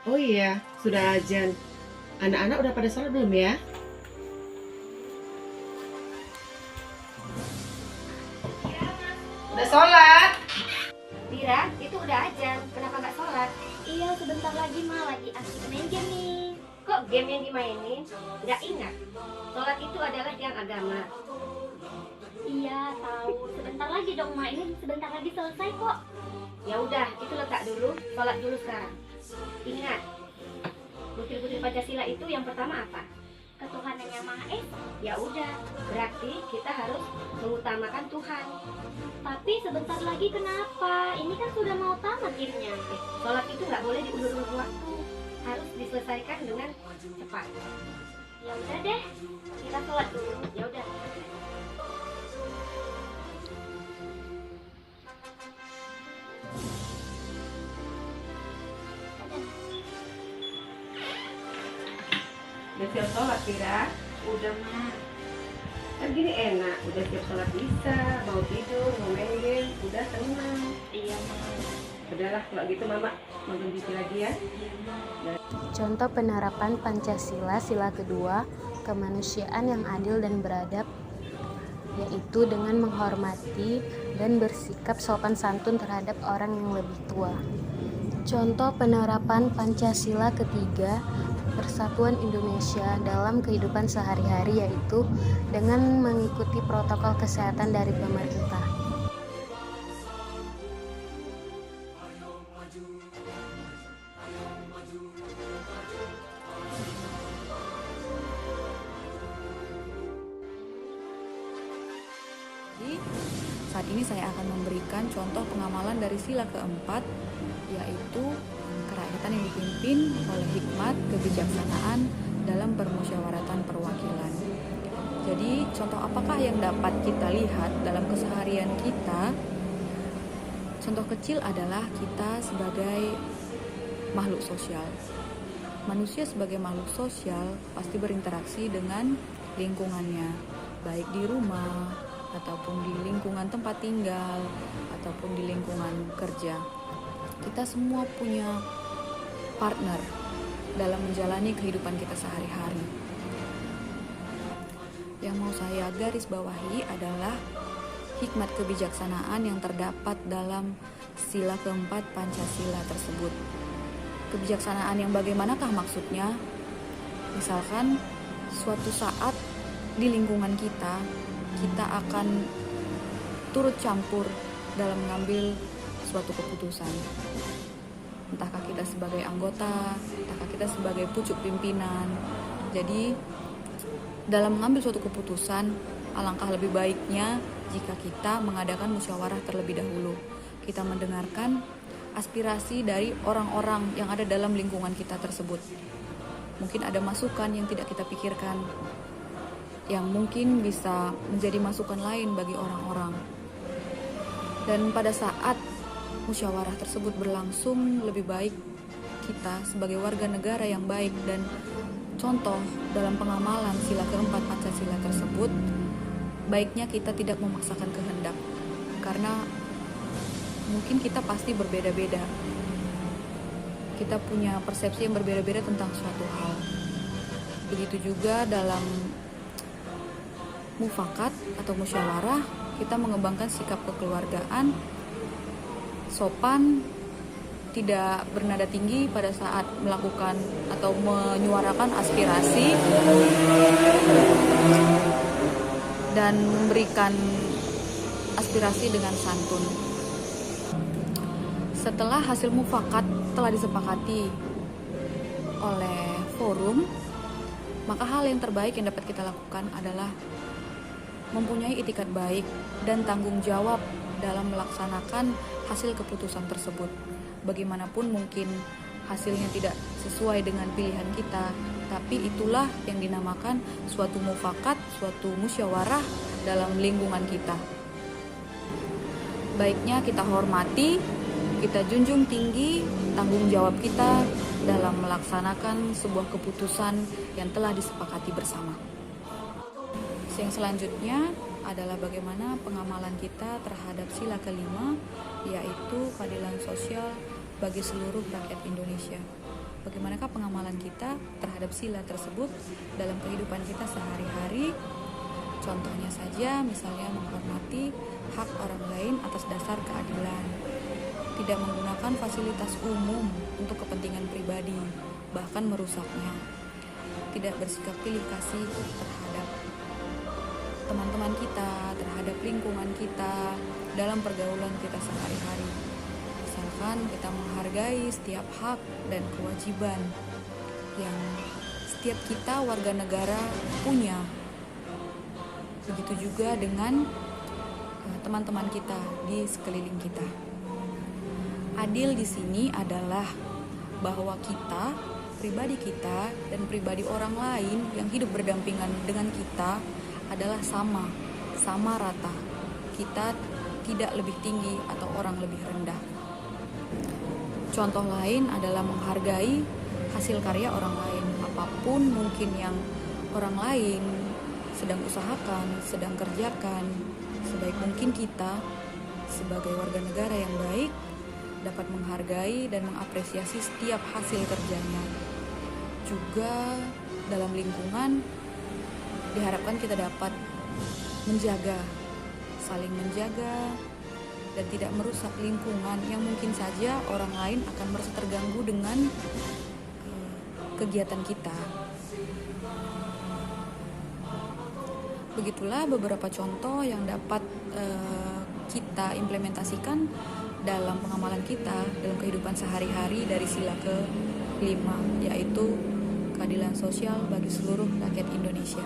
Oh iya, sudah azan. Anak-anak udah pada sholat belum ya? Udah sholat? Dira, itu udah ajan. Kenapa nggak sholat? Iya, sebentar lagi mah lagi asik main game nih. Kok game yang dimainin? Nggak ingat. Sholat itu adalah tiang agama. Iya, tahu. Sebentar lagi dong, Ma. Ini sebentar lagi selesai kok. Ya udah, itu letak dulu. Sholat dulu sekarang. Ingat, butir-butir Pancasila itu yang pertama apa? Ketuhanan yang Maha Esa. Ya udah, berarti kita harus mengutamakan Tuhan. Tapi sebentar lagi kenapa? Ini kan sudah mau tamat gamenya. Sholat itu nggak boleh diundur-undur waktu, harus diselesaikan dengan cepat. Ya udah deh, kita sholat dulu. Ya udah. Udah siap sholat, Kira? Udah mah. Kan gini enak, udah siap sholat bisa, mau tidur, mau main game, udah tenang. Iya mah. Udahlah, kalau gitu Mama mau ganti lagi ya. Contoh penerapan Pancasila sila kedua, kemanusiaan yang adil dan beradab, yaitu dengan menghormati dan bersikap sopan santun terhadap orang yang lebih tua. Contoh penerapan Pancasila ketiga, Persatuan Indonesia dalam kehidupan sehari-hari, yaitu dengan mengikuti protokol kesehatan dari pemerintah. Jadi, saat ini saya akan memberikan contoh pengamalan dari sila keempat, yaitu kerakyatan yang dipimpin oleh hikmat kebijaksanaan dalam permusyawaratan perwakilan. Jadi, contoh apakah yang dapat kita lihat dalam keseharian kita? Contoh kecil adalah kita sebagai makhluk sosial. Manusia sebagai makhluk sosial pasti berinteraksi dengan lingkungannya, baik di rumah, ataupun di lingkungan tempat tinggal, ataupun di lingkungan kerja. Kita semua punya partner dalam menjalani kehidupan kita sehari-hari. Yang mau saya garis bawahi adalah hikmat kebijaksanaan yang terdapat dalam sila keempat Pancasila tersebut. Kebijaksanaan yang bagaimanakah maksudnya? Misalkan suatu saat di lingkungan kita akan turut campur dalam mengambil suatu keputusan. Entahkah kita sebagai anggota, entahkah kita sebagai pucuk pimpinan. Jadi, dalam mengambil suatu keputusan, alangkah lebih baiknya jika kita mengadakan musyawarah terlebih dahulu. Kita mendengarkan aspirasi dari orang-orang yang ada dalam lingkungan kita tersebut. Mungkin ada masukan yang tidak kita pikirkan, yang mungkin bisa menjadi masukan lain bagi orang-orang. Dan pada saat musyawarah tersebut berlangsung, lebih baik kita sebagai warga negara yang baik dan contoh dalam pengamalan sila keempat Pancasila tersebut, baiknya kita tidak memaksakan kehendak, karena mungkin kita pasti berbeda-beda. Kita punya persepsi yang berbeda-beda tentang suatu hal. Begitu juga dalam mufakat atau musyawarah, kita mengembangkan sikap kekeluargaan, sopan, tidak bernada tinggi pada saat melakukan atau menyuarakan aspirasi, dan memberikan aspirasi dengan santun. Setelah hasil mufakat telah disepakati oleh forum, maka hal yang terbaik yang dapat kita lakukan adalah mempunyai itikat baik dan tanggung jawab dalam melaksanakan hasil keputusan tersebut. Bagaimanapun mungkin hasilnya tidak sesuai dengan pilihan kita, tapi itulah yang dinamakan suatu mufakat, suatu musyawarah dalam lingkungan kita. Baiknya kita hormati, kita junjung tinggi tanggung jawab kita dalam melaksanakan sebuah keputusan yang telah disepakati bersama. Yang selanjutnya adalah bagaimana pengamalan kita terhadap sila kelima, yaitu keadilan sosial bagi seluruh rakyat Indonesia. bagaimanakah pengamalan kita terhadap sila tersebut dalam kehidupan kita sehari-hari. Contohnya saja, misalnya menghormati hak orang lain atas dasar keadilan, tidak menggunakan fasilitas umum untuk kepentingan pribadi, bahkan merusaknya, tidak bersikap pilih kasih terhadap teman-teman kita, terhadap lingkungan kita, dalam pergaulan kita sehari-hari. Misalkan kita menghargai setiap hak dan kewajiban yang setiap kita warga negara punya. Begitu juga dengan teman-teman kita di sekeliling kita. Adil di sini adalah bahwa kita, pribadi kita, dan pribadi orang lain yang hidup berdampingan dengan kita adalah sama rata. Kita tidak lebih tinggi atau orang lebih rendah. Contoh lain adalah menghargai hasil karya orang lain, apapun mungkin yang orang lain sedang usahakan, sedang kerjakan. Sebaik mungkin kita sebagai warga negara yang baik dapat menghargai dan mengapresiasi setiap hasil kerjanya. Juga dalam lingkungan diharapkan kita dapat menjaga, saling menjaga, dan tidak merusak lingkungan yang mungkin saja orang lain akan merasa terganggu dengan kegiatan kita. Begitulah beberapa contoh yang dapat kita implementasikan dalam pengamalan kita dalam kehidupan sehari-hari dari sila ke-5, yaitu keadilan sosial bagi seluruh rakyat Indonesia.